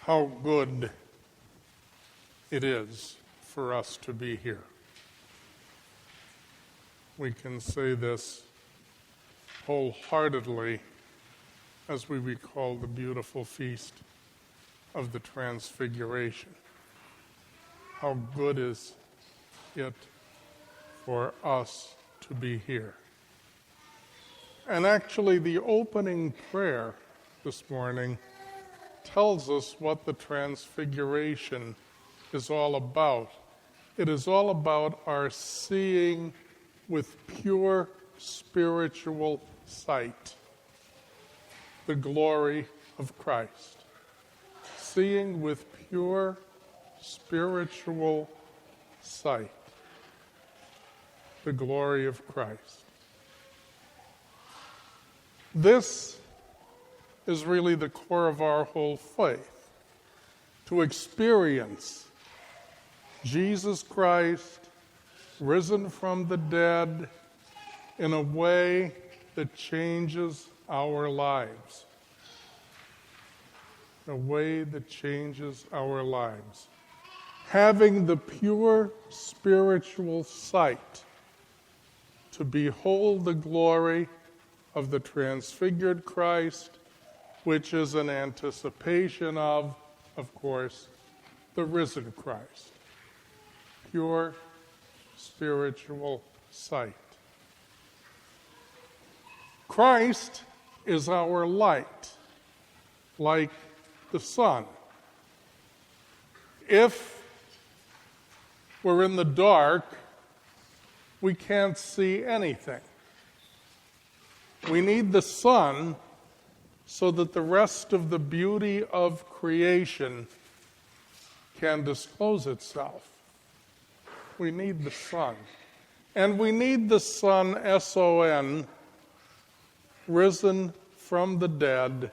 how good it is for us to be here. We can say this wholeheartedly as we recall the beautiful feast of the Transfiguration. How good is it for us to be here? And actually, the opening prayer this morning tells us what the Transfiguration is all about. It is all about our seeing with pure spiritual sight the glory of Christ. Seeing with pure spiritual sight the glory of Christ. This is really the core of our whole faith, to experience Jesus Christ risen from the dead in a way that changes our lives. A way that changes our lives. Having the pure spiritual sight to behold the glory of the transfigured Christ, which is an anticipation of course, the risen Christ. Pure spiritual sight. Christ is our light, like the sun. If we're in the dark, we can't see anything. We need the sun so that the rest of the beauty of creation can disclose itself. We need the sun. And we need the sun, S-O-N, risen from the dead,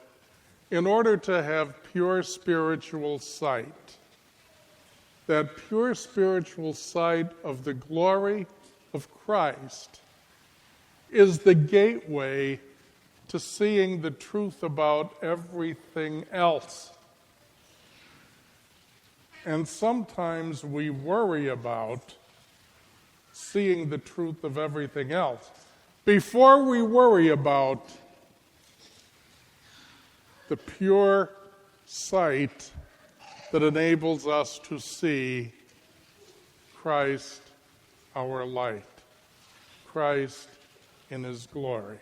in order to have pure spiritual sight. That pure spiritual sight of the glory of Christ is the gateway to seeing the truth about everything else. And sometimes we worry about seeing the truth of everything else before we worry about the pure sight that enables us to see Christ, our light, Christ in his glory.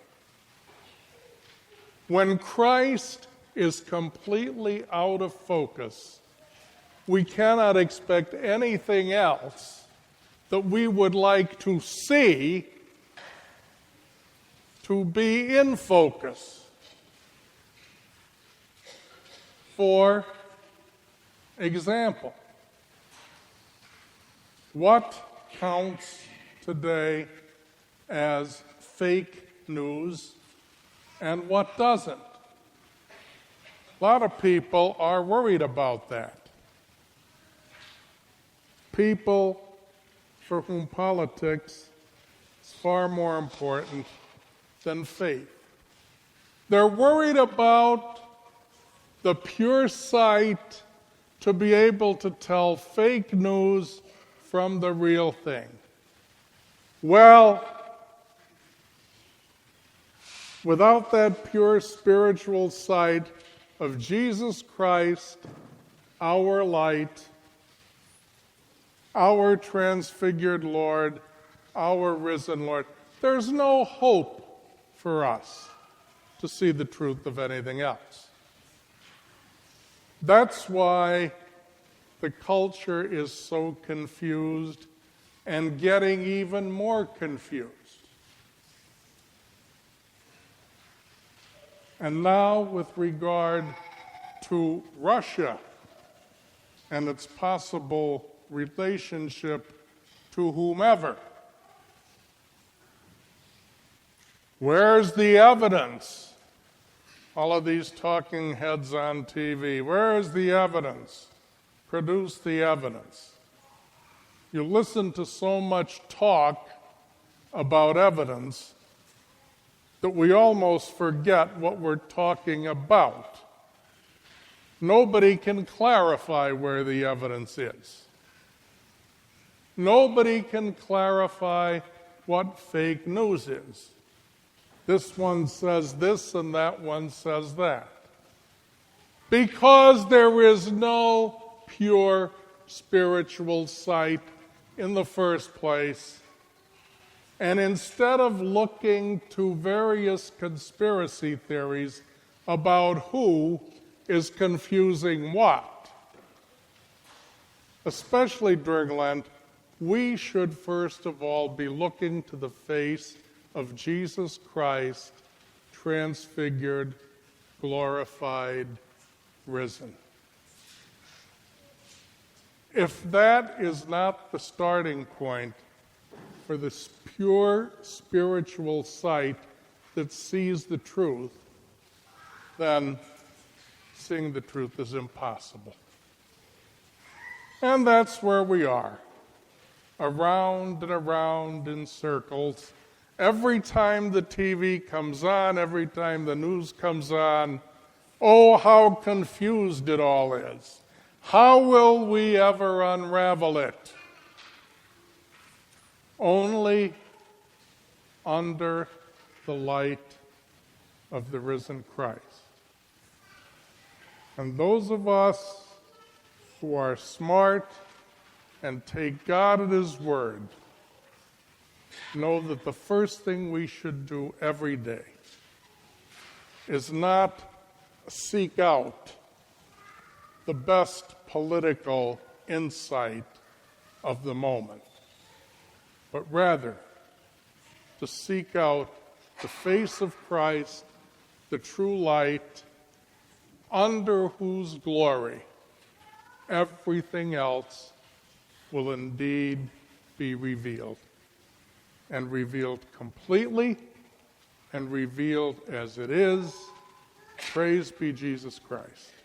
When Christ is completely out of focus, we cannot expect anything else that we would like to see to be in focus. For example, what counts today as fake news and what doesn't? A lot of people are worried about that. People for whom politics is far more important than faith. They're worried about the pure sight to be able to tell fake news from the real thing. Well, without that pure spiritual sight of Jesus Christ, our light, our transfigured Lord, our risen Lord, there's no hope for us to see the truth of anything else. That's why the culture is so confused and getting even more confused. And now, with regard to Russia and its possible relationship to whomever, where's the evidence? All of these talking heads on TV, where is the evidence? Produce the evidence. You listen to so much talk about evidence that we almost forget what we're talking about. Nobody can clarify where the evidence is. Nobody can clarify what fake news is. This one says this and that one says that. Because there is no pure spiritual sight in the first place. And instead of looking to various conspiracy theories about who is confusing what, especially during Lent, we should first of all be looking to the face of Jesus Christ, transfigured, glorified, risen. If that is not the starting point for this pure spiritual sight that sees the truth, then seeing the truth is impossible. And that's where we are, around and around in circles. Every time the TV comes on, every time the news comes on, oh, how confused it all is. How will we ever unravel it? Only under the light of the risen Christ. And those of us who are smart and take God at His word know that the first thing we should do every day is not seek out the best political insight of the moment, but rather to seek out the face of Christ, the true light, under whose glory everything else will indeed be revealed, and revealed completely, and revealed as it is. Praise be Jesus Christ.